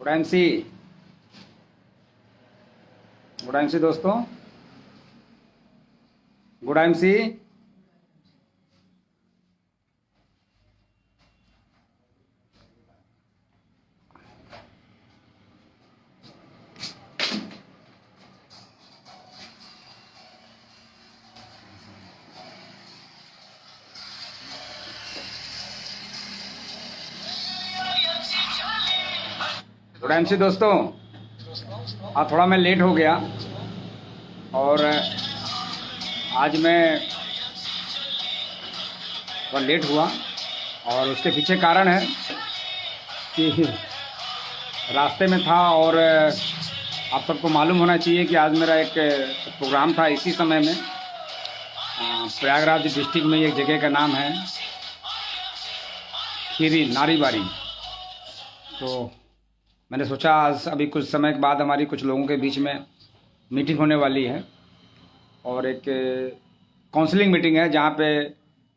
Good MC. Good MC दोस्तों। Good MC. Good MC दोस्तों। थोड़ा मैं लेट हो गया और आज मैं थोड़ा लेट हुआ और उसके पीछे कारण है कि रास्ते में था और आप सबको मालूम होना चाहिए कि आज मेरा एक प्रोग्राम था इसी समय में। प्रयागराज डिस्ट्रिक्ट में एक जगह का नाम है खीरी नारीबारी। तो मैंने सोचा आज अभी कुछ समय के बाद हमारी कुछ लोगों के बीच में मीटिंग होने वाली है और एक काउंसलिंग मीटिंग है जहाँ पे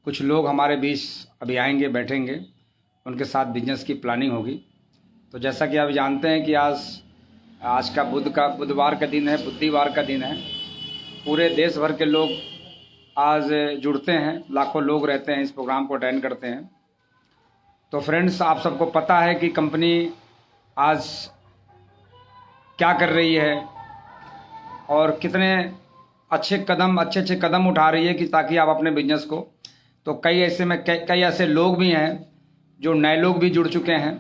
कुछ लोग हमारे बीच अभी आएंगे, बैठेंगे, उनके साथ बिजनेस की प्लानिंग होगी। तो जैसा कि आप जानते हैं कि आज का बुधवार का दिन है, बुधवार का दिन है। पूरे देश भर के लोग आज जुड़ते हैं, लाखों लोग रहते हैं, इस प्रोग्राम को अटेंड करते हैं। तो फ्रेंड्स, आप सबको पता है कि कंपनी आज क्या कर रही है और कितने अच्छे कदम उठा रही है कि ताकि आप अपने बिजनेस को। तो कई ऐसे लोग भी हैं जो नए लोग भी जुड़ चुके हैं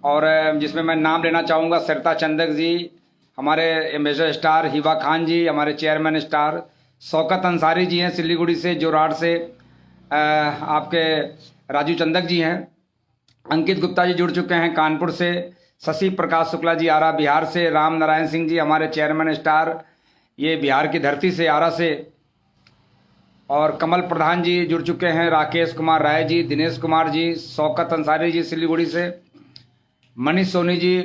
और जिसमें मैं नाम लेना चाहूँगा सरिता चंदक जी, हमारे एम्बेसडर स्टार हिबा खान जी, हमारे चेयरमैन स्टार शौकत अंसारी जी हैं सिलीगुड़ी से, जोराड़ से आपके राजू चंदक जी हैं, अंकित गुप्ता जी जुड़ चुके हैं कानपुर से, शशि प्रकाश शुक्ला जी आरा बिहार से, राम नारायण सिंह जी हमारे चेयरमैन स्टार ये बिहार की धरती से आरा से, और कमल प्रधान जी जुड़ चुके हैं, राकेश कुमार राय जी, दिनेश कुमार जी, शौकत अंसारी जी सिलीगुड़ी से, मनीष सोनी जी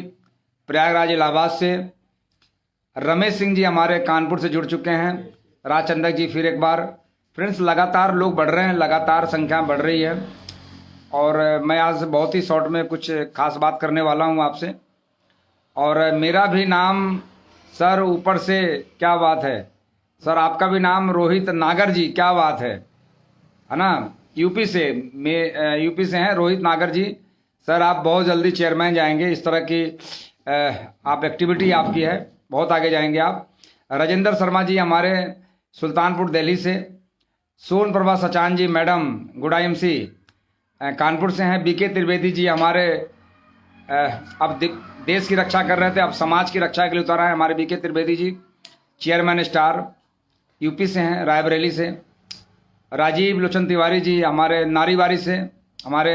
प्रयागराज इलाहाबाद से, रमेश सिंह जी हमारे कानपुर से जुड़ चुके हैं, राज चंदक जी फिर एक बार। फ्रेंड्स, लगातार लोग बढ़ रहे हैं, लगातार संख्या बढ़ रही है और मैं आज बहुत ही शॉर्ट में कुछ खास बात करने वाला हूं आपसे। और मेरा भी नाम सर ऊपर से क्या बात है सर, आपका भी नाम रोहित नागर जी, क्या बात है ना। यूपी से हैं रोहित नागर जी। सर आप बहुत जल्दी चेयरमैन जाएंगे, इस तरह की आप एक्टिविटी आपकी है, बहुत आगे जाएंगे आप। राजेंद्र शर्मा जी हमारे सुल्तानपुर दिल्ली से, सोन प्रभा सचान जी मैडम गुड IMC कानपुर से हैं, बीके त्रिवेदी जी हमारे अब देश की रक्षा कर रहे थे, अब समाज की रक्षा के लिए उतारा है हमारे BK Trivedi ji, chairman star UP से हैं, रायबरेली से। राजीव लोचन तिवारी जी हमारे नारीबारी से, हमारे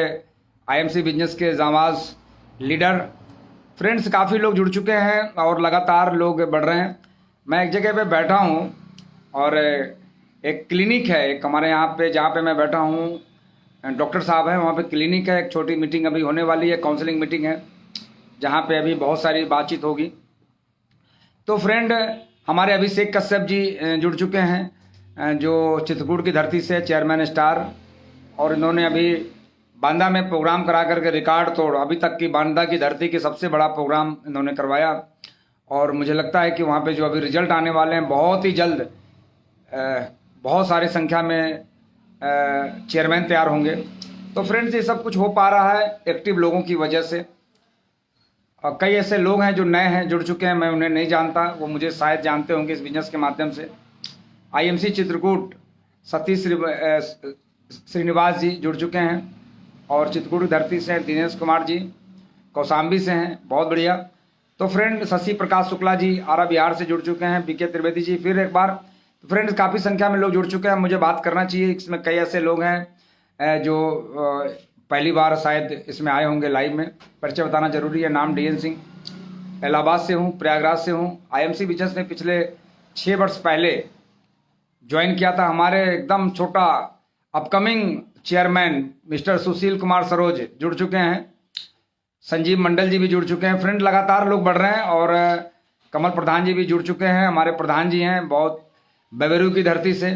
IMC बिजनेस के जांबाज लीडर। फ्रेंड्स, काफ़ी लोग जुड़ चुके हैं और लगातार लोग बढ़ रहे हैं। मैं एक जगह पे बैठा हूँ और एक क्लिनिक है, एक हमारे यहाँ पे जहाँ पे मैं बैठा हूँ डॉक्टर साहब हैं, वहाँ पे क्लिनिक है, एक छोटी मीटिंग अभी होने वाली है, काउंसलिंग मीटिंग है जहाँ पे अभी बहुत सारी बातचीत होगी। तो फ्रेंड, हमारे अभिषेक कश्यप जी जुड़ चुके हैं जो चित्रकूट की धरती से चेयरमैन स्टार, और इन्होंने अभी बांदा में प्रोग्राम करा करके रिकॉर्ड तोड़, अभी तक की बांदा की धरती की सबसे बड़ा प्रोग्राम इन्होंने करवाया। और मुझे लगता है कि वहाँ पे जो अभी रिजल्ट आने वाले हैं बहुत ही जल्द बहुत सारी संख्या में चेयरमैन तैयार होंगे। तो फ्रेंड्स, ये सब कुछ हो पा रहा है एक्टिव लोगों की वजह से। और कई ऐसे लोग हैं जो नए हैं, जुड़ चुके हैं, मैं उन्हें नहीं जानता, वो मुझे शायद जानते होंगे इस बिजनेस के माध्यम से। IMC चित्रकूट सतीश श्रीनिवास जी जुड़ चुके हैं और चित्रकूट की धरती से दिनेश कुमार जी कौशाम्बी से हैं, बहुत बढ़िया। तो फ्रेंड, शशि प्रकाश शुक्ला जी आरा बिहार से जुड़ चुके हैं, बीके त्रिवेदी जी फिर एक बार। तो फ्रेंड्स, काफ़ी संख्या में लोग जुड़ चुके हैं, मुझे बात करना चाहिए। इसमें कई ऐसे लोग हैं जो पहली बार शायद इसमें आए होंगे लाइव में, परिचय बताना जरूरी है। नाम DN सिंह, इलाहाबाद से हूँ, प्रयागराज से हूँ। IMC बिजनेस में पिछले 6 वर्ष पहले ज्वाइन किया था। हमारे एकदम छोटा upcoming chairman mister Sushil Kumar Saroj जुड़ चुके हैं, संजीव मंडल जी भी जुड़ चुके हैं। फ्रेंड, लगातार लोग बढ़ रहे हैं और कमल प्रधान जी भी जुड़ चुके हैं, हमारे प्रधान जी हैं, बहुत बेबेरू की धरती से,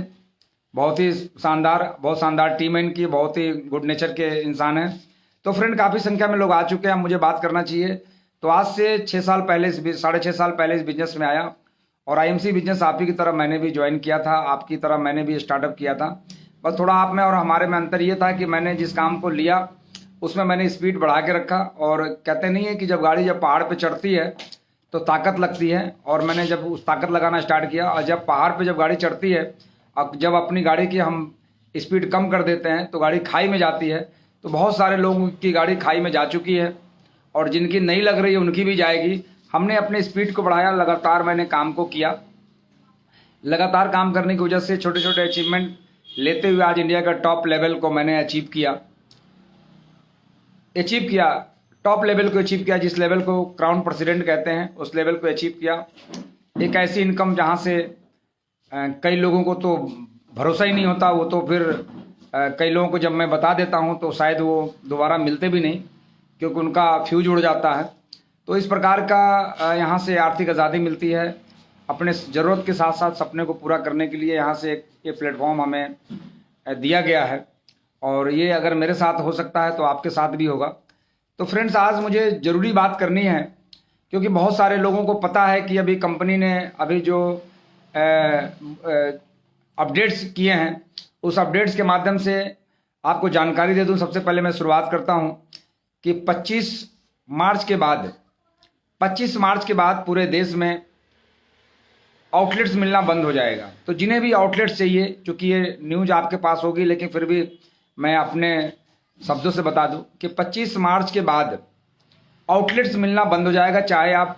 बहुत शानदार टीम है इनकी, बहुत ही गुड नेचर के इंसान हैं। तो फ्रेंड, काफ़ी संख्या में लोग आ चुके हैं, मुझे बात करना चाहिए। तो आज से 6 साल पहले, 6.5 साल पहले इस बिजनेस में आया। और आईएमसी बिजनेस आप ही की तरह मैंने भी ज्वाइन किया था, आपकी तरह मैंने भी स्टार्टअप किया था। बस थोड़ा आप में और हमारे में अंतर ये था कि मैंने जिस काम को लिया उसमें मैंने स्पीड बढ़ा के रखा। और कहते नहीं है कि जब गाड़ी जब पहाड़ पे चढ़ती है तो ताकत लगती है, और मैंने जब उस ताकत लगाना स्टार्ट किया। और जब पहाड़ पे जब गाड़ी चढ़ती है, अब जब अपनी गाड़ी की हम स्पीड कम कर देते हैं तो गाड़ी खाई में जाती है। तो बहुत सारे लोगों की गाड़ी खाई में जा चुकी है, और जिनकी नहीं लग रही है उनकी भी जाएगी। हमने अपने स्पीड को बढ़ाया, लगातार मैंने काम को किया। लगातार काम करने की वजह से छोटे छोटे अचीवमेंट लेते हुए आज इंडिया का टॉप लेवल को मैंने अचीव किया। टॉप लेवल को अचीव किया, जिस लेवल को क्राउन प्रेसिडेंट कहते हैं, उस लेवल को अचीव किया। एक ऐसी इनकम जहां से कई लोगों को तो भरोसा ही नहीं होता, वो तो फिर कई लोगों को जब मैं बता देता हूं तो शायद वो दोबारा मिलते भी नहीं, क्योंकि उनका फ्यूज उड़ जाता है। तो इस प्रकार का यहाँ से आर्थिक आज़ादी मिलती है। अपने ज़रूरत के साथ साथ सपने को पूरा करने के लिए यहाँ से ये प्लेटफॉर्म हमें दिया गया है, और ये अगर मेरे साथ हो सकता है तो आपके साथ भी होगा। तो फ्रेंड्स, आज मुझे ज़रूरी बात करनी है, क्योंकि बहुत सारे लोगों को पता है कि अभी कंपनी ने अभी जो अपडेट्स किए हैं, उस अपडेट्स के माध्यम से आपको जानकारी दे दूं। सबसे पहले मैं शुरुआत करता हूं कि 25 मार्च के बाद पूरे देश में आउटलेट्स मिलना बंद हो जाएगा। तो जिन्हें भी आउटलेट्स चाहिए, चूँकि ये न्यूज़ आपके पास होगी, लेकिन फिर भी मैं अपने शब्दों से बता दूं कि 25 मार्च के बाद आउटलेट्स मिलना बंद हो जाएगा। चाहे आप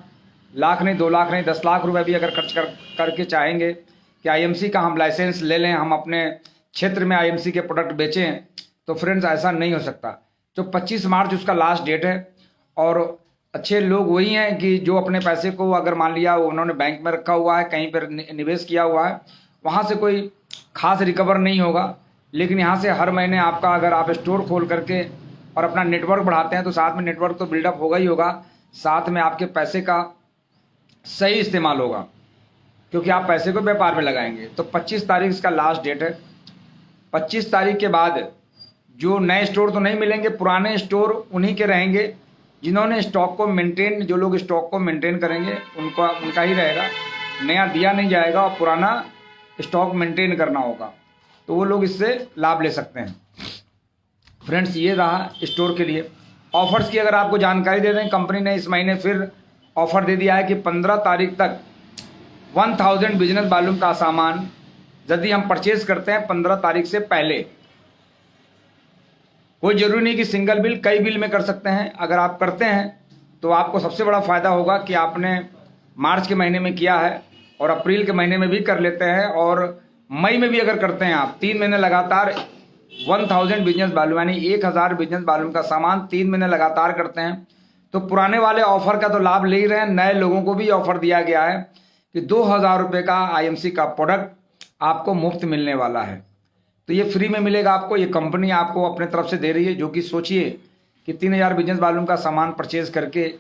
लाख नहीं, 2 लाख नहीं, 10 लाख रुपए भी अगर खर्च करके चाहेंगे कि आईएमसी का हम लाइसेंस ले लें, हम अपने क्षेत्र में आईएमसी के प्रोडक्ट बेचें, तो फ्रेंड्स ऐसा नहीं हो सकता। तो 25 मार्च उसका लास्ट डेट है। और अच्छे लोग वही हैं कि जो अपने पैसे को अगर मान लिया उन्होंने बैंक में रखा हुआ है, कहीं पर निवेश किया हुआ है, वहाँ से कोई खास रिकवर नहीं होगा। लेकिन यहाँ से हर महीने आपका, अगर आप स्टोर खोल करके और अपना नेटवर्क बढ़ाते हैं, तो साथ में नेटवर्क तो बिल्डअप होगा ही होगा, साथ में आपके पैसे का सही इस्तेमाल होगा, क्योंकि आप पैसे को व्यापार में लगाएंगे। तो 25 तारीख इसका लास्ट डेट है। 25 तारीख के बाद जो नए स्टोर तो नहीं मिलेंगे, पुराने स्टोर उन्हीं के रहेंगे जिन्होंने स्टॉक को मेंटेन, जो लोग स्टॉक को मेंटेन करेंगे उनका ही रहेगा। नया दिया नहीं जाएगा, और पुराना स्टॉक मेंटेन करना होगा, तो वो लोग इससे लाभ ले सकते हैं। फ्रेंड्स, ये रहा स्टोर के लिए। ऑफर्स की अगर आपको जानकारी दे दें, कंपनी ने इस महीने फिर ऑफर दे दिया है कि 15 तारीख तक 1000 बिजनेस वॉल्यूम का सामान यदि हम परचेज करते हैं 15 तारीख से पहले, कोई जरूरी नहीं कि सिंगल बिल, कई बिल में कर सकते हैं। अगर आप करते हैं तो आपको सबसे बड़ा फ़ायदा होगा कि आपने मार्च के महीने में किया है, और अप्रैल के महीने में भी कर लेते हैं, और मई में भी अगर करते हैं आप 3 महीने लगातार 1000 बिजनेस वॉल्यूम यानी 1000 बिजनेस वॉल्यूम का सामान 3 महीने लगातार करते हैं, तो पुराने वाले ऑफर का तो लाभ ले ही रहे हैं। नए लोगों को भी ऑफर दिया गया है कि 2000 रुपये का आईएमसी का प्रोडक्ट आपको मुफ्त मिलने वाला है। तो ये फ्री में मिलेगा आपको, ये कंपनी आपको अपने तरफ से दे रही है। जो कि सोचिए कि 3000 बिजनेस वॉल्यूम का सामान परचेज करके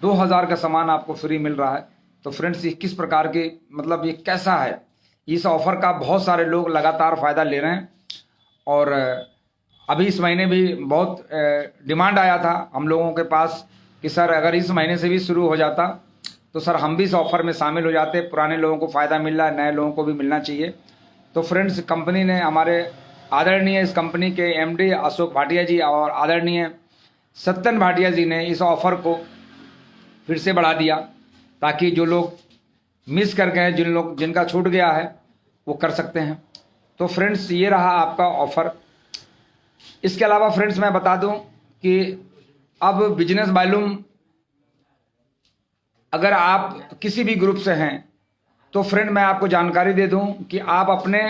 2000 का सामान आपको फ्री मिल रहा है। तो फ्रेंड्स, ये किस प्रकार के, मतलब ये कैसा है, इस ऑफ़र का बहुत सारे लोग लगातार फ़ायदा ले रहे हैं। और अभी इस महीने भी बहुत डिमांड आया था हम लोगों के पास कि सर अगर इस महीने से भी शुरू हो जाता तो सर हम भी इस ऑफ़र में शामिल हो जाते। पुराने लोगों को फ़ायदा मिल रहा है, नए लोगों को भी मिलना चाहिए। तो फ्रेंड्स, कंपनी ने, हमारे आदरणीय इस कंपनी के एमडी अशोक भाटिया जी और आदरणीय सत्यन भाटिया जी ने इस ऑफ़र को फिर से बढ़ा दिया, ताकि जो लोग मिस कर गए, जिनका छूट गया है, वो कर सकते हैं। तो फ्रेंड्स, ये रहा आपका ऑफ़र। इसके अलावा फ्रेंड्स, मैं बता दूं कि अब बिजनेस वॉल्यूम अगर आप किसी भी ग्रुप से हैं, तो फ्रेंड मैं आपको जानकारी दे दूं कि आप अपने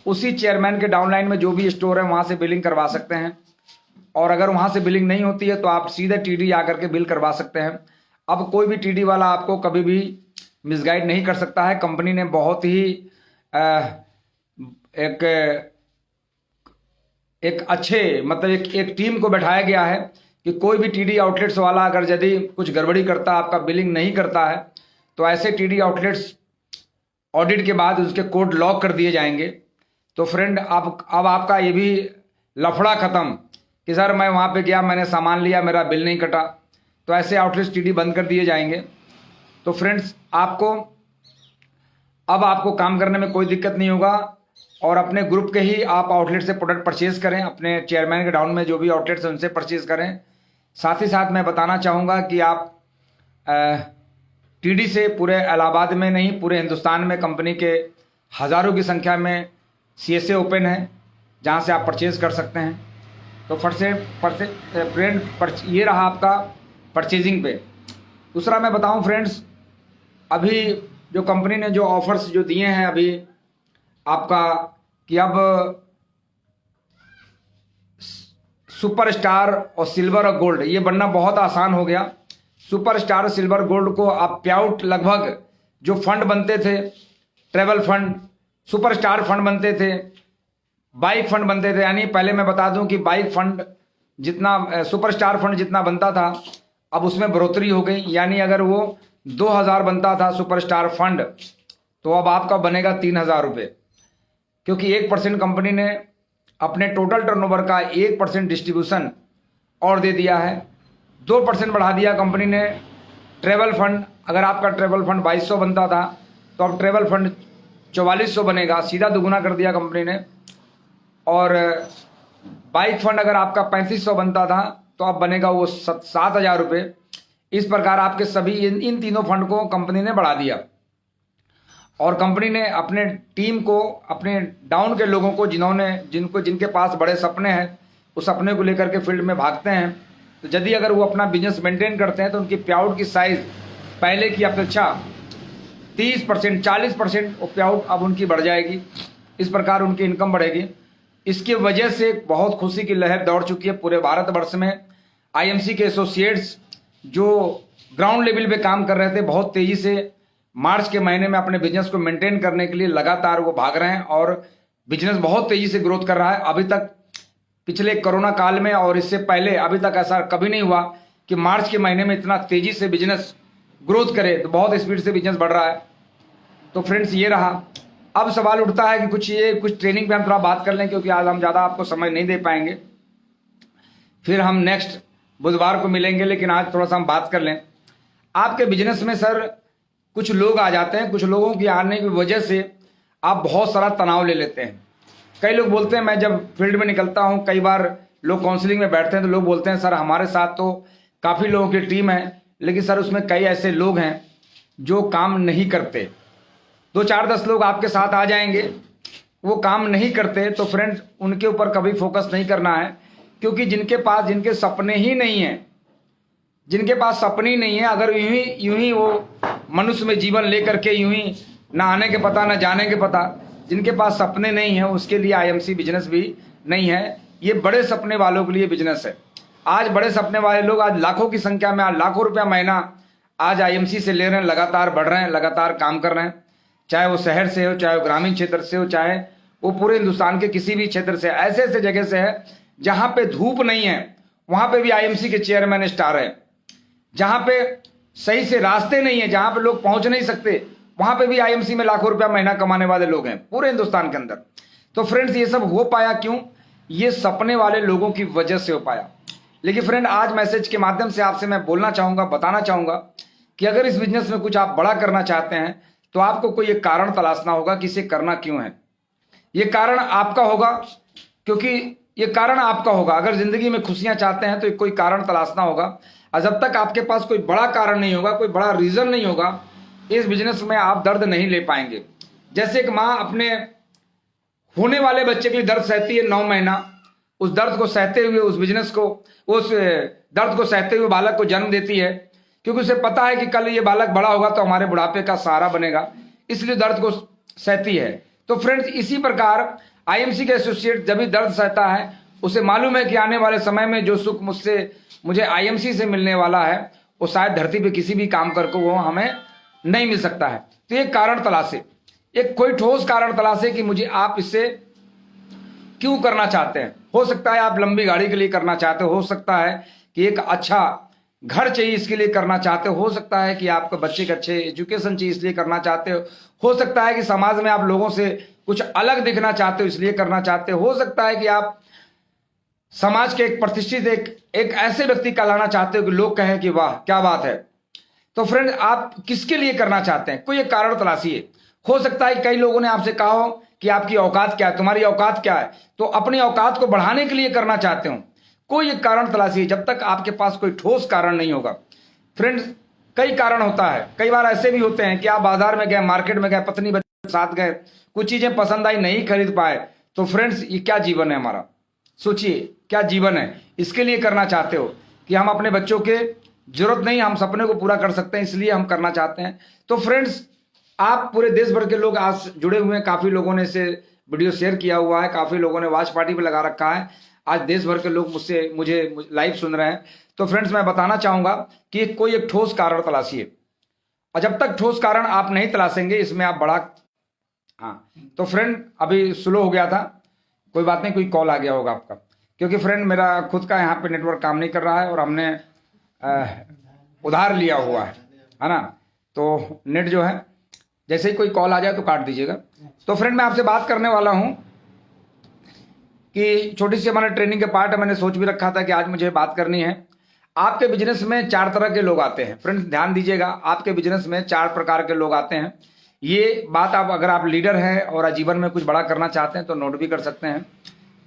उसी चेयरमैन के डाउनलाइन में जो भी स्टोर है वहाँ से बिलिंग करवा सकते हैं। और अगर वहाँ से बिलिंग नहीं होती है तो आप सीधे टीडी आकर के बिल करवा सकते हैं। अब कोई भी टीडी वाला आपको कभी भी मिसगाइड नहीं कर सकता है। कंपनी ने बहुत ही एक अच्छे, मतलब एक टीम को बैठाया गया है कि कोई भी टीडी आउटलेट्स वाला अगर यदि कुछ गड़बड़ी करता, आपका बिलिंग नहीं करता है, तो ऐसे टीडी आउटलेट्स ऑडिट के बाद उसके कोड लॉक कर दिए जाएंगे। तो फ्रेंड, अब आपका ये भी लफड़ा ख़त्म कि सर मैं वहाँ पे गया, मैंने सामान लिया, मेरा बिल नहीं कटा। तो ऐसे आउटलेट्स टीडी बंद कर दिए जाएंगे। तो फ्रेंड्स अब आपको काम करने में कोई दिक्कत नहीं होगा और अपने ग्रुप के ही आप आउटलेट से प्रोडक्ट परचेज करें, अपने चेयरमैन के डाउन में जो भी आउटलेट्स हैं उनसे परचेज करें। साथ ही साथ मैं बताना चाहूँगा कि आप टीडी से पूरे इलाहाबाद में नहीं, पूरे हिंदुस्तान में कंपनी के हज़ारों की संख्या में CSA ओपन है जहाँ से आप परचेज कर सकते हैं। तो फ्रेंड ये रहा आपका परचेजिंग पे। दूसरा मैं बताऊं फ्रेंड्स, अभी जो कंपनी ने जो ऑफर्स जो दिए हैं अभी आपका, कि अब सुपरस्टार और सिल्वर और गोल्ड ये बनना बहुत आसान हो गया। सुपरस्टार और सिल्वर गोल्ड को आप पे आउट लगभग जो फंड बनते थे, ट्रेवल फंड, सुपरस्टार फंड बनते थे, बाइक फंड बनते थे, यानी पहले मैं बता दूं कि बाइक फंड जितना सुपरस्टार फंड जितना बनता था अब उसमें बढ़ोतरी हो गई। यानी अगर वो 2000 बनता था सुपरस्टार फंड तो अब आपका बनेगा 3000 रुपये, क्योंकि 1% कंपनी ने अपने टोटल टर्नओवर का 1% डिस्ट्रीब्यूशन और दे दिया है। 2% बढ़ा दिया कंपनी ने ट्रेवल फंड। अगर आपका ट्रेवल फंड 2200 बनता था तो अब ट्रेवल फंड 4400 बनेगा, सीधा दुगुना कर दिया कंपनी ने। और बाइक फंड अगर आपका 3500 बनता था तो अब बनेगा वो 7000 रुपये। इस प्रकार आपके सभी इन तीनों फंड को कंपनी ने बढ़ा दिया और कंपनी ने अपने टीम को, अपने डाउन के लोगों को जिनके पास बड़े सपने हैं, उस सपने को लेकर के फील्ड में भागते हैं, तो यदि अगर वो अपना बिजनेस मेंटेन करते हैं तो उनकी पे आउट की साइज़ पहले की अपेक्षा 30%, 40% पे आउट अब उनकी बढ़ जाएगी। इस प्रकार उनकी इनकम बढ़ेगी। इसकी वजह से बहुत खुशी की लहर दौड़ चुकी है पूरे भारतवर्ष में। IMC के एसोसिएट्स जो ग्राउंड लेवल पे काम कर रहे थे, बहुत तेज़ी से मार्च के महीने में अपने बिजनेस को मेंटेन करने के लिए लगातार वो भाग रहे हैं और बिजनेस बहुत तेज़ी से ग्रोथ कर रहा है। अभी तक पिछले कोरोना काल में और इससे पहले अभी तक ऐसा कभी नहीं हुआ कि मार्च के महीने में इतना तेज़ी से बिजनेस ग्रोथ करे। तो बहुत स्पीड से बिजनेस बढ़ रहा है। तो फ्रेंड्स ये रहा। अब सवाल उठता है कि कुछ ट्रेनिंग पे हम थोड़ा बात कर लें, क्योंकि आज हम ज़्यादा आपको समय नहीं दे पाएंगे। फिर हम नेक्स्ट बुधवार को मिलेंगे, लेकिन आज थोड़ा सा हम बात कर लें। आपके बिजनेस में सर कुछ लोग आ जाते हैं, कुछ लोगों की आने की वजह से आप बहुत सारा तनाव ले लेते हैं। कई लोग बोलते हैं, मैं जब फील्ड में निकलता हूं, कई बार लोग काउंसलिंग में बैठते हैं तो लोग बोलते हैं सर हमारे साथ तो काफ़ी लोगों की टीम है, लेकिन सर उसमें कई ऐसे लोग हैं जो काम नहीं करते। 2, 4, 10 लोग आपके साथ आ जाएंगे, वो काम नहीं करते, तो फ्रेंड्स उनके ऊपर कभी फोकस नहीं करना है, क्योंकि जिनके सपने ही नहीं हैं, जिनके पास सपने ही नहीं है, अगर यूं ही वो मनुष्य में जीवन लेकर के यूं ही ना आने के पता ना जाने के पता, जिनके पास सपने नहीं है उसके लिए IMC बिजनेस भी नहीं है। ये बड़े सपने वालों के लिए बिजनेस है। आज बड़े सपने वाले लोग आज लाखों की संख्या में, आज लाखों रुपया महीना आज IMC से ले रहे हैं, लगातार बढ़ रहे हैं, लगातार काम कर रहे हैं। चाहे वो शहर से हो, चाहे वो ग्रामीण क्षेत्र से हो, चाहे वो पूरे हिंदुस्तान के किसी भी क्षेत्र से, ऐसे ऐसे जगह से है जहाँ पे धूप नहीं है वहाँ पे भी IMC के चेयरमैन स्टार है। जहाँ पे सही से रास्ते नहीं है, जहाँ पे लोग पहुँच नहीं सकते, वहाँ पे भी IMC में लाखों रुपया महीना कमाने वाले लोग हैं पूरे हिंदुस्तान के अंदर। तो फ्रेंड्स ये सब हो पाया क्यों? ये सपने वाले लोगों की वजह से हो पाया। लेकिन फ्रेंड आज मैसेज के माध्यम से आपसे मैं बोलना चाहूँगा, बताना चाहूँगा कि अगर इस बिजनेस में कुछ आप बड़ा करना चाहते हैं तो आपको कोई एक कारण तलाशना होगा कि इसे करना क्यों है। ये कारण आपका होगा, क्योंकि ये कारण आपका होगा। अगर जिंदगी में खुशियां चाहते हैं तो कोई कारण तलाशना होगा, और जब तक आपके पास कोई बड़ा कारण नहीं होगा, कोई बड़ा रीजन नहीं होगा, इस बिजनेस में आप दर्द नहीं ले पाएंगे। जैसे एक माँ अपने होने वाले बच्चे के लिए दर्द सहती है 9 महीना, उस दर्द को सहते हुए उस बिजनेस को, उस दर्द को सहते हुए बालक को जन्म देती है, क्योंकि उसे पता है कि कल ये बालक बड़ा होगा तो हमारे बुढ़ापे का सहारा बनेगा, इसलिए दर्द को सहती है। तो फ्रेंड्स इसी प्रकार IMC के एसोसिएट जब भी दर्द सहता है, उसे मालूम है कि आने वाले समय में जो सुख मुझे IMC से मिलने वाला है वो शायद धरती पे किसी भी काम करके वो हमें नहीं मिल सकता है। तो एक कारण तलाशे, एक कोई ठोस कारण तलाशे कि मुझे आप इससे क्यों करना चाहते हैं। हो सकता है आप लंबी गाड़ी के लिए करना चाहते हो सकता है कि एक अच्छा घर चाहिए इसके लिए करना चाहते हो सकता है कि आपके बच्चे के अच्छे एजुकेशन चाहिए इसलिए करना चाहते हो सकता है कि समाज में आप लोगों से कुछ अलग दिखना चाहते हो इसलिए करना चाहते हो सकता है कि आप समाज के एक प्रतिष्ठित एक ऐसे व्यक्ति का लाना चाहते हो कि लोग कहें कि वाह क्या बात है, तो फ्रेंड आप किसके लिए करना चाहते हैं? कोई एक कारण तलाशिए। हो सकता है कई लोगों ने आपसे कहा हो कि आपकी औकात क्या है, तुम्हारी औकात क्या है, तो अपनी औकात को बढ़ाने के लिए करना चाहते हो। कोई एक कारण तलाशिए। जब तक आपके पास कोई ठोस कारण नहीं होगा, फ्रेंड्स कई कारण होता है। कई बार ऐसे भी होते हैं कि आप बाजार में गए, मार्केट में गए, पत्नी बच्चे के साथ गए, कुछ चीजें पसंद आई, नहीं खरीद पाए, तो फ्रेंड्स ये क्या जीवन है हमारा? सोचिए क्या जीवन है। इसके लिए करना चाहते हो कि हम अपने बच्चों के जरूरत नहीं, हम सपने को पूरा कर सकते हैं, इसलिए हम करना चाहते हैं। तो फ्रेंड्स आप पूरे देश भर के लोग आज जुड़े हुए हैं। काफी लोगों ने इसे वीडियो शेयर किया हुआ है, काफी लोगों ने वॉच पार्टी पे लगा रखा है। आज देश भर के लोग मुझे लाइव सुन रहे हैं। तो फ्रेंड्स मैं बताना चाहूंगा कि कोई एक ठोस कारण तलाशिए, और जब तक ठोस कारण आप नहीं तलाशेंगे इसमें आप बड़ा। हाँ तो फ्रेंड अभी स्लो हो गया था, कोई बात नहीं, कोई कॉल आ गया होगा आपका, क्योंकि फ्रेंड मेरा खुद का यहाँ पे नेटवर्क काम नहीं कर रहा है और हमने उधार लिया हुआ है ना। तो नेट जो है, जैसे ही कोई कॉल आ जाए तो काट दीजिएगा। तो फ्रेंड मैं आपसे बात करने वाला हूँ कि छोटी सी हमारे ट्रेनिंग के पार्ट है, मैंने सोच भी रखा था कि आज मुझे बात करनी है। आपके बिजनेस में 4 तरह के लोग आते हैं। फ्रेंड्स ध्यान दीजिएगा, आपके बिजनेस में 4 प्रकार के लोग आते हैं। ये बात आप अगर आप लीडर हैं और जीवन में कुछ बड़ा करना चाहते हैं तो नोट भी कर सकते हैं।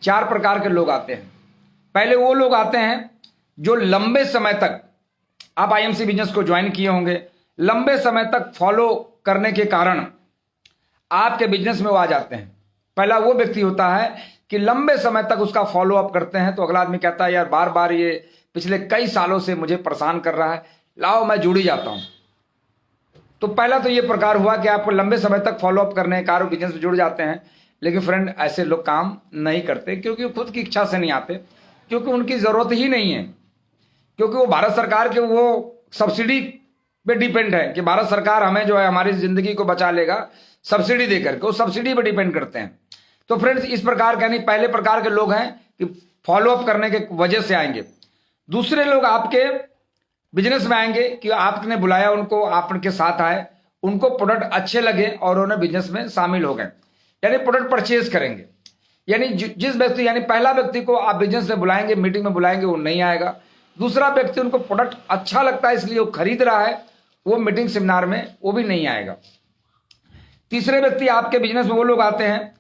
4 प्रकार के लोग आते हैं। पहले वो लोग आते हैं जो लंबे समय तक, आप आईएमसी बिजनेस को ज्वाइन किए होंगे, लंबे समय तक फॉलो करने के कारण आपके बिजनेस में वो आ जाते हैं। पहला वो व्यक्ति होता है कि लंबे समय तक उसका फॉलो अप करते हैं, तो अगला आदमी कहता है यार बार बार ये पिछले कई सालों से मुझे परेशान कर रहा है, लाओ मैं जुड़ ही जाता हूं। तो पहला तो ये प्रकार हुआ कि आप लंबे समय तक फॉलो अप करने के कारण बिजनेस में जुड़ जाते हैं। लेकिन फ्रेंड ऐसे लोग काम नहीं करते, क्योंकि वो खुद की इच्छा से नहीं आते, क्योंकि उनकी जरूरत ही नहीं है, क्योंकि वो भारत सरकार के वो सब्सिडी पे डिपेंड है कि भारत सरकार हमें जो है हमारी जिंदगी को बचा लेगा सब्सिडी देकर के, वो सब्सिडी पे डिपेंड करते हैं। तो फ्रेंड्स इस प्रकार के यानी पहले प्रकार के लोग हैं कि फॉलो अप करने के वजह से आएंगे। दूसरे लोग आपके बिजनेस में आएंगे कि आपने बुलाया उनको, आप उनके साथ आए, उनको प्रोडक्ट अच्छे लगे और उन्होंने बिजनेस में शामिल हो गए, यानी प्रोडक्ट परचेज करेंगे। यानी जिस व्यक्ति, यानी पहला व्यक्ति को आप बिजनेस में बुलाएंगे, मीटिंग में बुलाएंगे, वो नहीं आएगा। दूसरा व्यक्ति उनको प्रोडक्ट अच्छा लगता है इसलिए वो खरीद रहा है, वो मीटिंग सेमिनार में वो भी नहीं आएगा। तीसरे व्यक्ति आपके बिजनेस में वो लोग आते हैं,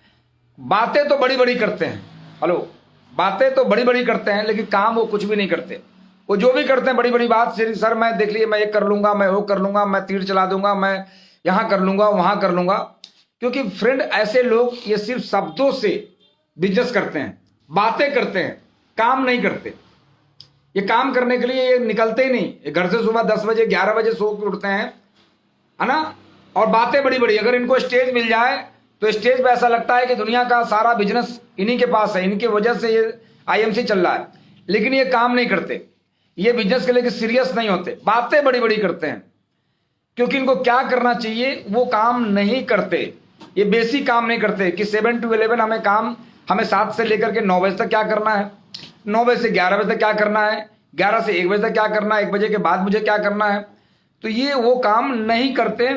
बातें तो बड़ी बड़ी करते हैं, हेलो, बातें तो बड़ी बड़ी करते हैं लेकिन काम वो कुछ भी नहीं करते। वो जो भी करते हैं बड़ी बड़ी बात, सर मैं देख लिए, मैं ये कर लूंगा, मैं वो कर लूंगा, मैं तीर चला दूंगा, मैं यहां कर लूंगा, वहां कर लूंगा। क्योंकि फ्रेंड ऐसे लोग ये सिर्फ शब्दों से बिजनेस करते हैं, बातें करते हैं, काम नहीं करते। ये काम करने के लिए ये निकलते ही नहीं। ये घर से सुबह 10 बजे 11 बजे सो के उठते हैं, है ना, और बातें बड़ी बड़ी। अगर इनको स्टेज मिल जाए तो स्टेज पे ऐसा लगता है कि दुनिया का सारा बिजनेस इन्हीं के पास है, इनकी वजह से ये आईएमसी चल रहा है। लेकिन ये काम नहीं करते, ये बिजनेस के लिए सीरियस नहीं होते, बातें बड़ी बड़ी करते हैं। क्योंकि इनको क्या करना चाहिए वो काम नहीं करते, ये बेसिक काम नहीं करते कि 7 to 11 हमें काम, हमें 7 से लेकर के 9 बजे तक क्या करना है, 9 बजे से 11 बजे तक क्या करना है, 11 से 1 बजे तक क्या करना है, 1 बजे के बाद मुझे क्या करना है। तो ये वो काम नहीं करते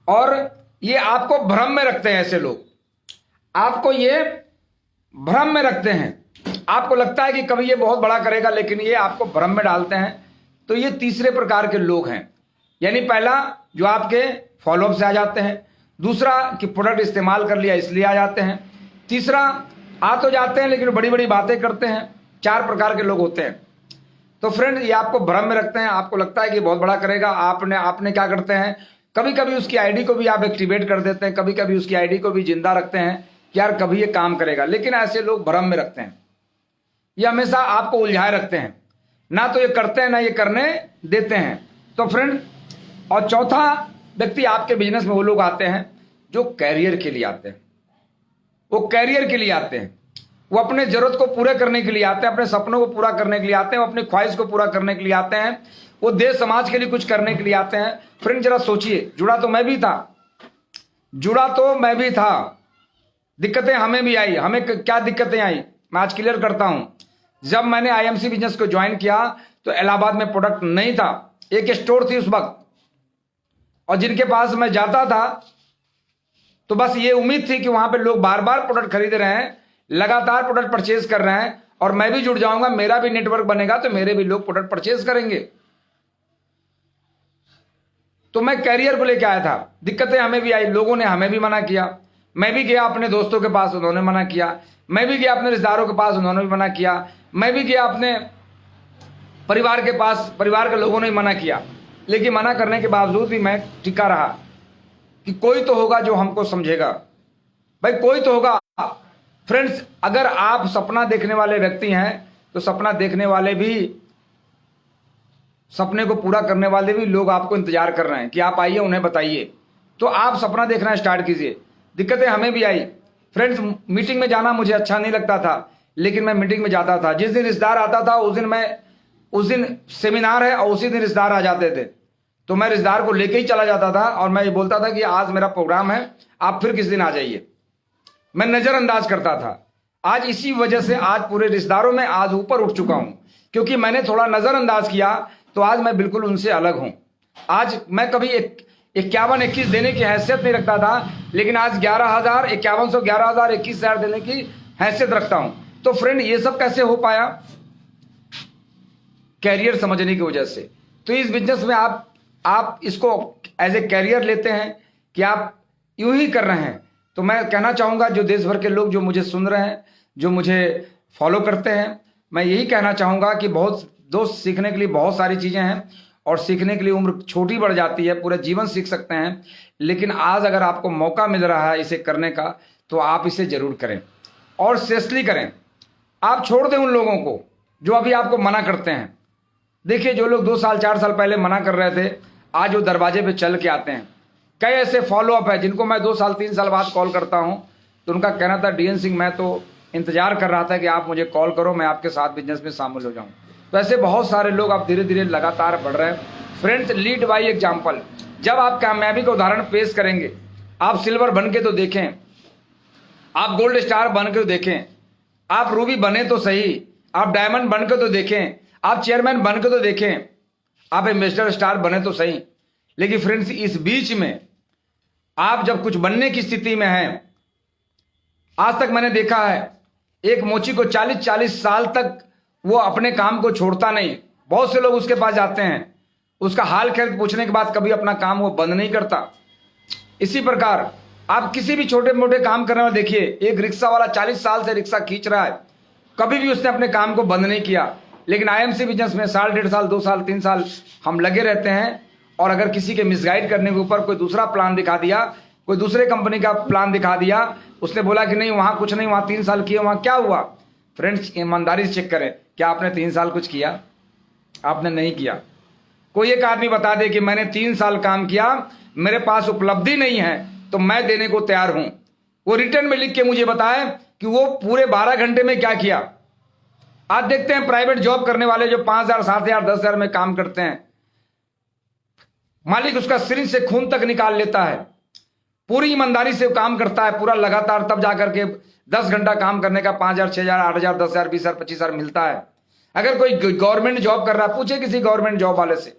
और ये आपको भ्रम में रखते हैं। ऐसे लोग आपको ये भ्रम में रखते हैं, आपको लगता है कि कभी ये बहुत बड़ा करेगा, लेकिन ये आपको भ्रम में डालते हैं। तो ये तीसरे प्रकार के लोग हैं। यानी पहला जो आपके फॉलोअप से आ जाते हैं, दूसरा कि प्रोडक्ट इस्तेमाल कर लिया इसलिए आ जाते हैं, तीसरा आ तो जाते हैं लेकिन बड़ी बड़ी बातें करते हैं। 4 प्रकार के लोग होते हैं। तो फ्रेंड ये आपको भ्रम में रखते हैं, आपको लगता है कि बहुत बड़ा करेगा। आपने क्या करते हैं, कभी कभी उसकी आईडी को भी आप एक्टिवेट कर देते हैं, कभी कभी उसकी आईडी को भी जिंदा रखते हैं कि यार कभी ये काम करेगा। लेकिन ऐसे लोग भ्रम में रखते हैं, ये हमेशा आपको उलझाए रखते हैं, ना तो ये करते हैं ना ये करने देते हैं। तो फ्रेंड और चौथा व्यक्ति आपके बिजनेस में वो लोग आते हैं जो कैरियर के लिए आते हैं। वो कैरियर के लिए आते हैं, वो अपने जरूरत को पूरे करने के लिए आते हैं, अपने सपनों को पूरा करने के लिए आते हैं, वो अपनी ख्वाहिश को पूरा करने के लिए आते हैं, वो देश समाज के लिए कुछ करने के लिए आते हैं। फ्रेंड जरा सोचिए, जुड़ा तो मैं भी था, दिक्कतें हमें भी आई। हमें क्या दिक्कतें आई मैं आज क्लियर करता हूं। जब मैंने आईएमसी बिजनेस को ज्वाइन किया तो इलाहाबाद में प्रोडक्ट नहीं था, एक स्टोर थी उस वक्त, और जिनके पास मैं जाता था तो बस ये उम्मीद थी कि वहां पे लोग बार बार प्रोडक्ट खरीद रहे हैं, लगातार प्रोडक्ट परचेज कर रहे हैं और मैं भी जुड़ जाऊंगा, मेरा भी नेटवर्क बनेगा तो मेरे भी लोग प्रोडक्ट परचेज करेंगे। तो मैं कैरियर को लेकर आया था, दिक्कतें हमें भी आई, लोगों ने हमें भी मना किया। मैं भी गया अपने दोस्तों के पास, उन्होंने मना किया। मैं भी गया अपने रिश्तेदारों के पास, उन्होंने भी मना किया। मैं भी गया अपने परिवार के पास, परिवार के लोगों ने भी मना किया। लेकिन मना करने के बावजूद भी मैं टिका रहा कि कोई तो होगा जो हमको समझेगा, भाई कोई तो होगा। फ्रेंड्स, अगर आप सपना देखने वाले व्यक्ति हैं तो सपना देखने वाले भी, सपने को पूरा करने वाले भी लोग आपको इंतजार कर रहे हैं कि आप आइए, उन्हें बताइए। तो आप सपना देखना स्टार्ट कीजिए। दिक्कतें हमें भी आई फ्रेंड्स, मीटिंग में जाना मुझे अच्छा नहीं लगता था, लेकिन मैं मीटिंग में जाता था। जिस दिन रिश्तेदार आता था उस दिन सेमिनार है और उसी दिन रिश्तेदार आ जाते थे, तो मैं रिश्तेदार को लेके ही चला जाता था और मैं ये बोलता था कि आज मेरा प्रोग्राम है, आप फिर किस दिन आ जाइए। मैं नजरअंदाज करता था। आज इसी वजह से आज पूरे रिश्तेदारों में आज ऊपर उठ चुका हूं, क्योंकि मैंने थोड़ा नजरअंदाज किया तो आज मैं बिल्कुल उनसे अलग हूं। आज मैं कभी 51-21 देने की हैसियत नहीं रखता था, लेकिन आज 11,000, 5100, 11,000, 21,000 देने की हैसियत रखता हूं। तो फ्रेंड, ये सब कैसे हो पाया? कैरियर समझने की वजह से। तो इस बिजनेस में आप इसको एज ए कैरियर लेते हैं कि आप यूं ही कर रहे हैं। तो मैं कहना चाहूंगा, जो देश भर के लोग जो मुझे सुन रहे हैं, जो मुझे फॉलो करते हैं, मैं यही कहना चाहूंगा कि बहुत दोस्त, सीखने के लिए बहुत सारी चीजें हैं और सीखने के लिए उम्र छोटी बढ़ जाती है, पूरा जीवन सीख सकते हैं। लेकिन आज अगर आपको मौका मिल रहा है इसे करने का तो आप इसे जरूर करें और सीरियसली करें। आप छोड़ दें उन लोगों को जो अभी आपको मना करते हैं। देखिए, जो लोग 2 साल 4 साल पहले मना कर रहे थे, आज वो दरवाजे पे चल के आते हैं। कई ऐसे फॉलोअप है जिनको मैं 2 साल 3 साल बाद कॉल करता हूं, तो उनका कहना था, DN सिंह, मैं तो इंतजार कर रहा था कि आप मुझे कॉल करो, मैं आपके साथ बिजनेस में शामिल हो जाऊं। तो ऐसे बहुत सारे लोग अब धीरे धीरे लगातार बढ़ रहे हैं। Friends, lead by example. जब आप कामयाबी का उदाहरण पेश करेंगे, आप सिल्वर बन के तो देखें, आप गोल्ड स्टार बन के तो देखें, आप रूबी बने तो सही, आप डायमंड बन के तो देखें, आप चेयरमैन बन के तो देखें, आप एम्बेसडर स्टार बने तो सही। लेकिन फ्रेंड्स, इस बीच में आप जब कुछ बनने की स्थिति में हैं, आज तक मैंने देखा है एक मोची को 40-40 साल तक वो अपने काम को छोड़ता नहीं। बहुत से लोग उसके पास जाते हैं, उसका हाल खैर पूछने के बाद कभी अपना काम वो बंद नहीं करता। इसी प्रकार आप किसी भी छोटे मोटे काम करने वाले देखिए, एक रिक्शा वाला 40 साल से रिक्शा खींच रहा है, कभी भी उसने अपने काम को बंद नहीं किया। लेकिन IMC बिजनेस में साल, 1.5 साल, 2 साल, 3 साल हम लगे रहते हैं। और अगर किसी के मिसगाइड करने के ऊपर कोई दूसरा प्लान दिखा दिया, कोई दूसरे कंपनी का प्लान दिखा दिया, उसने बोला कि नहीं वहां कुछ नहीं, वहां 3 साल किए, वहां क्या हुआ? फ्रेंड्स, ईमानदारी से चेक करें, क्या आपने 3 साल कुछ किया? आपने नहीं किया। कोई एक आदमी बता दे कि मैंने 3 साल काम किया, मेरे पास उपलब्धि नहीं है, तो मैं देने को तैयार हूं। वो रिटर्न में लिख के मुझे बताए कि वो पूरे 12 घंटे में क्या किया। आज देखते हैं प्राइवेट जॉब करने वाले जो 5,000, 7,000, 10,000 में काम करते हैं, मालिक उसका सिरिंज से खून तक निकाल लेता है, पूरी ईमानदारी से काम करता है, पूरा लगातार, तब जाकर के 10 घंटा काम करने का 5,000, 6,000, 8,000, 10,000, 20,000, 25,000 मिलता है। अगर कोई गवर्नमेंट जॉब कर रहा है, पूछे किसी गवर्नमेंट जॉब वाले से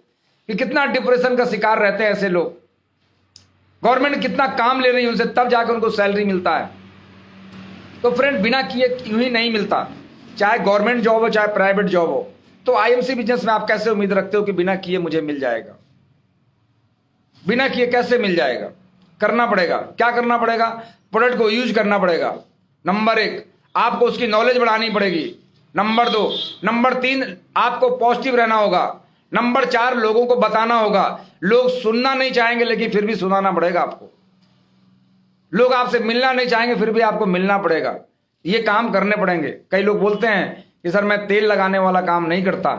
कि कितना डिप्रेशन का शिकार रहते हैं ऐसे लोग। गवर्नमेंट कितना काम ले रही है उनसे, तब जाकर उनको सैलरी मिलता है। तो फ्रेंड, बिना किए यूं ही नहीं मिलता, चाहे गवर्नमेंट जॉब हो चाहे प्राइवेट जॉब हो। तो IMC बिजनेस में आप कैसे उम्मीद रखते हो कि बिना किए मुझे मिल जाएगा? बिना किए कैसे मिल जाएगा? करना पड़ेगा। क्या करना पड़ेगा? प्रोडक्ट को यूज करना पड़ेगा। नंबर 1, आपको उसकी नॉलेज बढ़ानी पड़ेगी। नंबर 2, नंबर 3, आपको पॉजिटिव रहना होगा। नंबर 4, लोगों को बताना होगा। लोग सुनना नहीं चाहेंगे, लेकिन फिर भी सुनाना पड़ेगा आपको। लोग आपसे मिलना नहीं चाहेंगे, फिर भी आपको मिलना पड़ेगा। ये काम करने पड़ेंगे। कई लोग बोलते हैं कि सर मैं तेल लगाने वाला काम नहीं करता।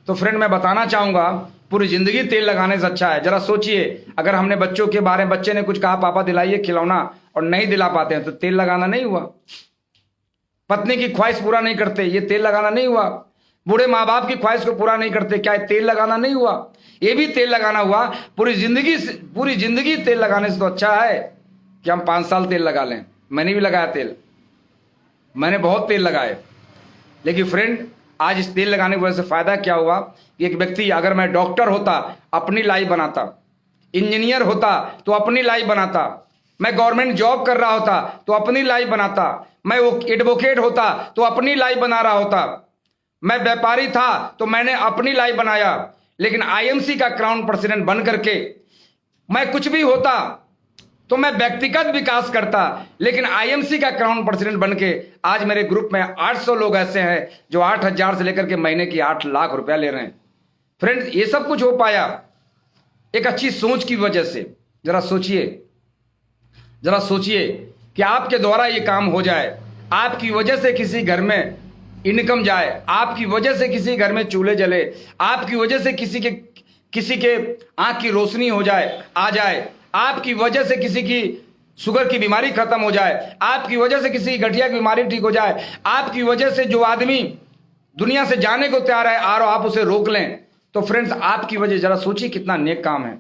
तो फ्रेंड, मैं बताना चाहूंगा, पूरी जिंदगी तेल लगाने से अच्छा है। जरा सोचिए, अगर हमने बच्चों के बारे में, बच्चे ने कुछ कहा पापा दिलाइए खिलौना, और नहीं दिला पाते हैं, तो तेल लगाना नहीं हुआ। पत्नी की ख्वाहिश पूरा नहीं करते, ये तेल लगाना नहीं हुआ। बूढ़े माँ बाप की ख्वाहिश को पूरा नहीं करते, क्या तेल लगाना नहीं हुआ? ये भी तेल लगाना हुआ। पूरी जिंदगी तेल लगाने से तो अच्छा है कि हम 5 साल तेल लगा लें। मैंने भी लगाया तेल, मैंने बहुत तेल लगाए। लेकिन फ्रेंड, आज इस तेल लगाने की वजह से फायदा क्या हुआ? एक व्यक्ति, अगर मैं डॉक्टर होता अपनी लाइफ बनाता, इंजीनियर होता तो अपनी लाइफ बनाता, मैं गवर्नमेंट जॉब कर रहा होता तो अपनी लाइफ बनाता, मैं वो एडवोकेट होता तो अपनी लाइफ बना रहा होता, मैं व्यापारी था तो मैंने अपनी लाइफ बनाया। लेकिन आईएमसी का क्राउन प्रेसिडेंट बन करके मैं कुछ भी होता तो मैं व्यक्तिगत विकास करता, लेकिन आईएमसी का क्राउन प्रेसिडेंट बन के आज मेरे ग्रुप में 800 लोग ऐसे हैं जो 8,000 से लेकर के महीने की 8 लाख रुपया ले रहे हैं। फ्रेंड्स, ये सब कुछ हो पाया एक अच्छी सोच की वजह से। जरा सोचिए कि आपके द्वारा ये काम हो जाए, आपकी वजह से किसी घर में इनकम जाए, आपकी वजह से किसी घर में चूल्हे जले, आपकी वजह से किसी के आंख की रोशनी हो जाए, आ जाए, आपकी वजह से किसी की शुगर की बीमारी खत्म हो जाए, आपकी वजह से किसी की गठिया की बीमारी ठीक हो जाए, आपकी वजह से जो आदमी दुनिया से जाने को तैयार है और आप उसे रोक लें, तो फ्रेंड्स आपकी वजह, जरा सोचिए कितना नेक काम है।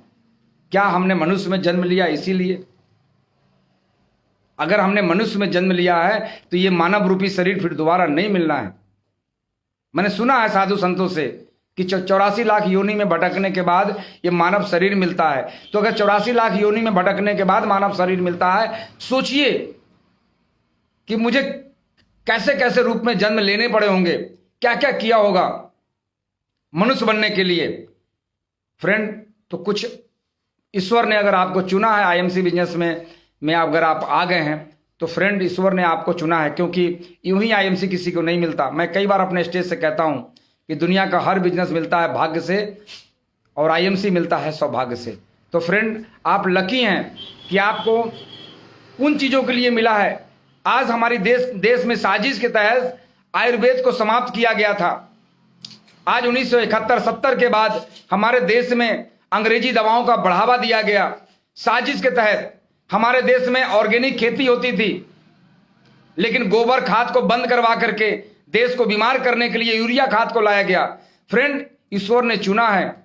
क्या हमने मनुष्य में जन्म लिया इसीलिए? अगर हमने मनुष्य में जन्म लिया है तो ये मानव रूपी शरीर फिर दोबारा नहीं मिलना है। मैंने सुना है साधु संतों से कि 84 लाख योनि में भटकने के बाद ये मानव शरीर मिलता है। तो अगर 84 लाख योनि में भटकने के बाद मानव शरीर मिलता है, सोचिए कि मुझे कैसे कैसे रूप में जन्म लेने पड़े होंगे, क्या क्या किया होगा मनुष्य बनने के लिए। फ्रेंड, तो कुछ ईश्वर ने अगर आपको चुना है आईएमसी बिजनेस में अगर आप आ गए हैं तो फ्रेंड ईश्वर ने आपको चुना है, क्योंकि यूं ही आईएमसी किसी को नहीं मिलता। मैं कई बार अपने स्टेज से कहता हूं कि दुनिया का हर बिजनेस मिलता है भाग्य से और आईएमसी मिलता है सौभाग्य से। तो फ्रेंड, आप लकी हैं कि आपको उन चीज़ों के लिए मिला है। आज हमारी देश में साजिश के तहत आयुर्वेद को समाप्त किया गया था। आज 1971-70 के बाद हमारे देश में अंग्रेजी दवाओं का बढ़ावा दिया गया। साजिश के तहत हमारे देश में ऑर्गेनिक खेती होती थी, लेकिन गोबर खाद को बंद करवा करके देश को बीमार करने के लिए यूरिया खाद को लाया गया। फ्रेंड, ईश्वर ने चुना है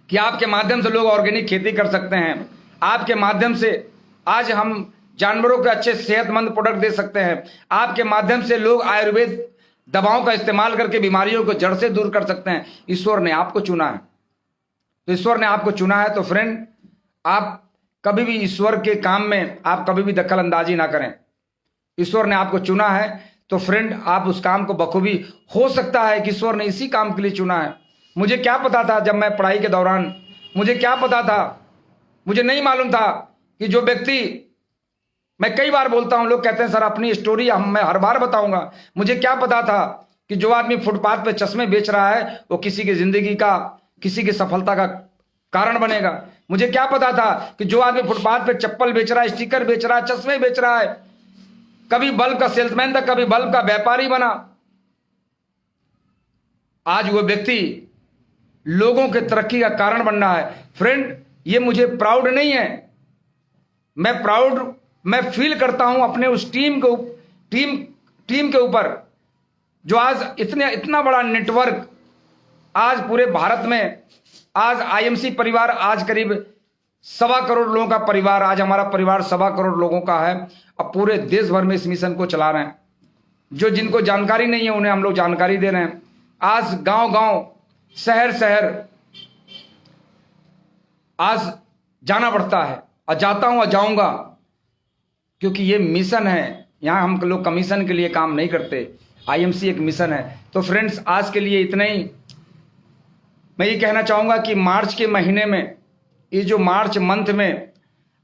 कि आपके माध्यम से लोग ऑर्गेनिक खेती कर सकते हैं। आपके माध्यम से आज हम जानवरों के अच्छे सेहतमंद प्रोडक्ट दे सकते हैं। आपके माध्यम से लोग आयुर्वेद दवाओं का इस्तेमाल करके बीमारियों को जड़ से दूर कर सकते हैं। ईश्वर ने आपको चुना है। तो ईश्वर ने आपको चुना है तो फ्रेंड, आप कभी भी ईश्वर के काम में आप कभी भी दखल अंदाजी ना करें। ईश्वर ने आपको चुना है तो फ्रेंड, आप उस काम को बखूबी, हो सकता है कि ईश्वर ने इसी काम के लिए चुना है। मुझे क्या पता था जब मैं पढ़ाई के दौरान, मुझे क्या पता था, मुझे नहीं मालूम था कि जो व्यक्ति, मैं कई बार बोलता हूं, लोग कहते हैं सर अपनी स्टोरी मैं हर बार बताऊंगा। मुझे क्या पता था कि जो आदमी फुटपाथ पे चश्मे बेच रहा है वो किसी की जिंदगी का, किसी की सफलता का कारण बनेगा। मुझे क्या पता था कि जो आदमी फुटपाथ पे चप्पल बेच रहा है, स्टिकर बेच रहा है, चश्मे बेच रहा है, कभी बल्ब का सेल्समैन था, कभी बल्ब का व्यापारी बना। आज वो व्यक्ति लोगों के तरक्की का कारण बन रहा है। फ्रेंड, ये मुझे प्राउड नहीं है, मैं फील करता हूं अपने उस टीम के ऊपर जो आज इतना बड़ा नेटवर्क आज पूरे भारत में, आज आईएमसी परिवार आज करीब 1.25 करोड़ लोगों का परिवार, आज हमारा परिवार 1.25 करोड़ लोगों का है। अब पूरे देश भर में इस मिशन को चला रहे हैं। जो जिनको जानकारी नहीं है उन्हें हम लोग जानकारी दे रहे हैं। आज गांव-गांव, शहर आज जाना पड़ता है, और जाता हूं और जाऊंगा, क्योंकि ये मिशन है। यहां हम लोग कमीशन के लिए काम नहीं करते, आईएमसी एक मिशन है। तो फ्रेंड्स, आज के लिए इतना ही। मैं ये कहना चाहूँगा कि मार्च के महीने में, ये जो मार्च मंथ में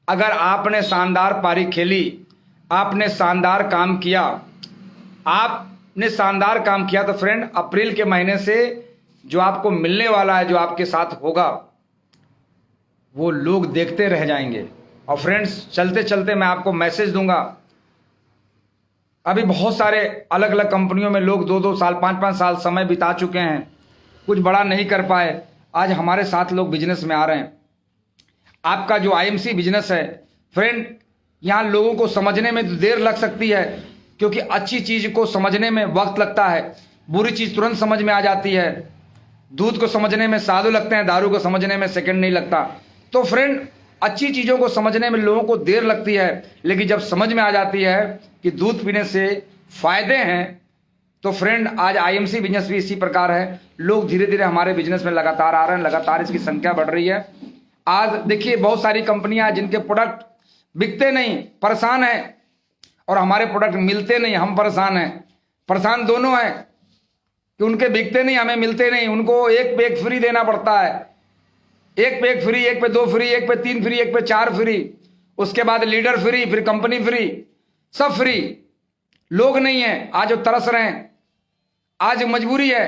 अगर आपने शानदार पारी खेली, आपने शानदार काम किया, तो फ्रेंड अप्रैल के महीने से जो आपको मिलने वाला है, जो आपके साथ होगा, वो लोग देखते रह जाएंगे। और फ्रेंड्स, चलते चलते मैं आपको मैसेज दूंगा। अभी बहुत सारे अलग अलग कंपनियों में लोग 2-2 साल, 5-5 साल समय बिता चुके हैं, कुछ बड़ा नहीं कर पाए। आज हमारे साथ लोग बिजनेस में आ रहे हैं। आपका जो आईएमसी बिजनेस है फ्रेंड, यहाँ लोगों को समझने में देर लग सकती है, क्योंकि अच्छी चीज़ को समझने में वक्त लगता है, बुरी चीज़ तुरंत समझ में आ जाती है। दूध को समझने में सालों लगते हैं, दारू को समझने में सेकंड नहीं लगता। तो फ्रेंड, अच्छी चीज़ों को समझने में लोगों को देर लगती है, लेकिन जब समझ में आ जाती है कि दूध पीने से फायदे हैं, तो फ्रेंड आज आईएमसी बिजनेस भी इसी प्रकार है। लोग धीरे धीरे हमारे बिजनेस में लगातार आ रहे हैं, लगातार इसकी संख्या बढ़ रही है। आज देखिए बहुत सारी कंपनियां जिनके प्रोडक्ट बिकते नहीं, परेशान है, और हमारे प्रोडक्ट मिलते नहीं, हम परेशान हैं। परेशान दोनों हैं कि उनके बिकते नहीं, हमें मिलते नहीं। उनको एक पे एक फ्री देना पड़ता है, एक पे एक फ्री, एक पे दो फ्री, एक पे तीन फ्री, एक पे चार फ्री, उसके बाद लीडर फ्री, फिर कंपनी फ्री, सब फ्री। लोग नहीं है आज, वो तरस रहे हैं। आज मजबूरी है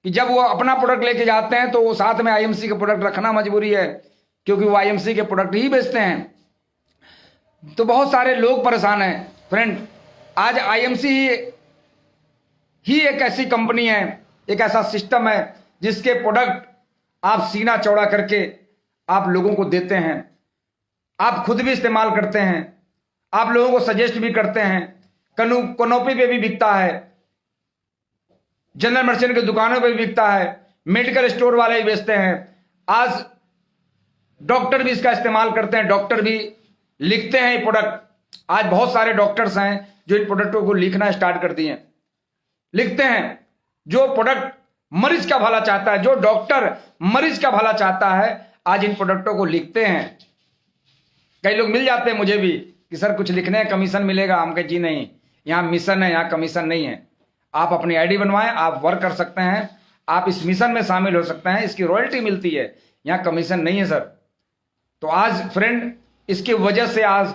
कि जब वो अपना प्रोडक्ट लेके जाते हैं तो वो साथ में आईएमसी के प्रोडक्ट रखना मजबूरी है, क्योंकि वो आईएमसी के प्रोडक्ट ही बेचते हैं। तो बहुत सारे लोग परेशान हैं फ्रेंड। आज आईएमसी ही एक ऐसी कंपनी है, एक ऐसा सिस्टम है जिसके प्रोडक्ट आप सीना चौड़ा करके आप लोगों को देते हैं, आप खुद भी इस्तेमाल करते हैं, आप लोगों को सजेस्ट भी करते हैं। कनोपी पे भी बिकता है, जनरल मर्चेंट की दुकानों पे भी बिकता है, मेडिकल स्टोर वाले भी बेचते हैं। आज डॉक्टर भी इसका इस्तेमाल करते हैं, डॉक्टर भी लिखते हैं ये प्रोडक्ट। आज बहुत सारे डॉक्टर्स हैं जो इन प्रोडक्टों को लिखना स्टार्ट कर दिए हैं, लिखते हैं। जो प्रोडक्ट मरीज का भला चाहता है, जो डॉक्टर मरीज का भला चाहता है, आज इन प्रोडक्टों को लिखते हैं। कई लोग मिल जाते हैं मुझे भी कि सर कुछ लिखने हैं, कमीशन मिलेगा। हम कहे जी नहीं, यहाँ मिशन है, यहाँ कमीशन नहीं है। आप अपनी आईडी बनवाएं, आप वर्क कर सकते हैं, आप इस मिशन में शामिल हो सकते हैं, इसकी रॉयल्टी मिलती है, यहाँ कमीशन नहीं है सर। तो आज फ्रेंड इसकी वजह से आज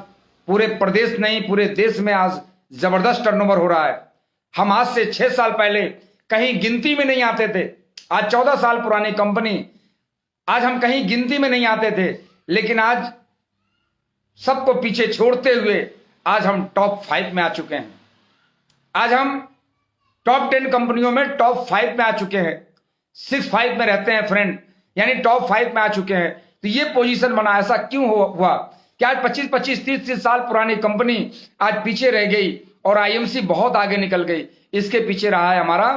पूरे प्रदेश नहीं, पूरे देश में आज जबरदस्त टर्नओवर हो रहा है। हम आज से 6 साल पहले कहीं गिनती में नहीं आते थे। आज 14 साल पुरानी कंपनी, आज हम कहीं गिनती में नहीं आते थे, लेकिन आज सबको पीछे छोड़ते हुए आज हम टॉप 5 में आ चुके हैं। आज हम टॉप 10 कंपनियों में टॉप 5 में आ चुके हैं। 6-5 में रहते हैं फ्रेंड, यानी टॉप 5 में आ चुके हैं। तो ये पोजीशन बना, ऐसा क्यों हुआ कि आज 25-25, 30-30 साल पुरानी कंपनी आज पीछे रह गई और आईएमसी बहुत आगे निकल गई। इसके पीछे रहा है हमारा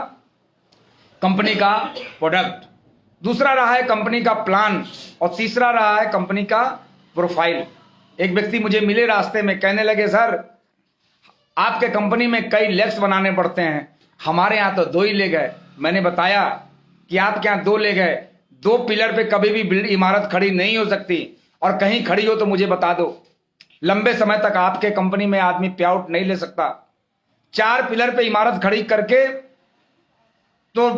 कंपनी का प्रोडक्ट, दूसरा रहा है कंपनी का प्लान, और तीसरा रहा है कंपनी का प्रोफाइल। एक व्यक्ति मुझे मिले रास्ते में, कहने लगे सर आपके कंपनी में कई लेग्स बनाने पड़ते हैं, हमारे यहाँ तो 2 ही ले गए। मैंने बताया कि आपके यहाँ 2 ले गए, 2 पिलर पे कभी भी इमारत खड़ी नहीं हो सकती, और कहीं खड़ी हो तो मुझे बता दो। लंबे समय तक आपके कंपनी में आदमी पे आउट नहीं ले सकता। 4 पिलर पे इमारत खड़ी करके तो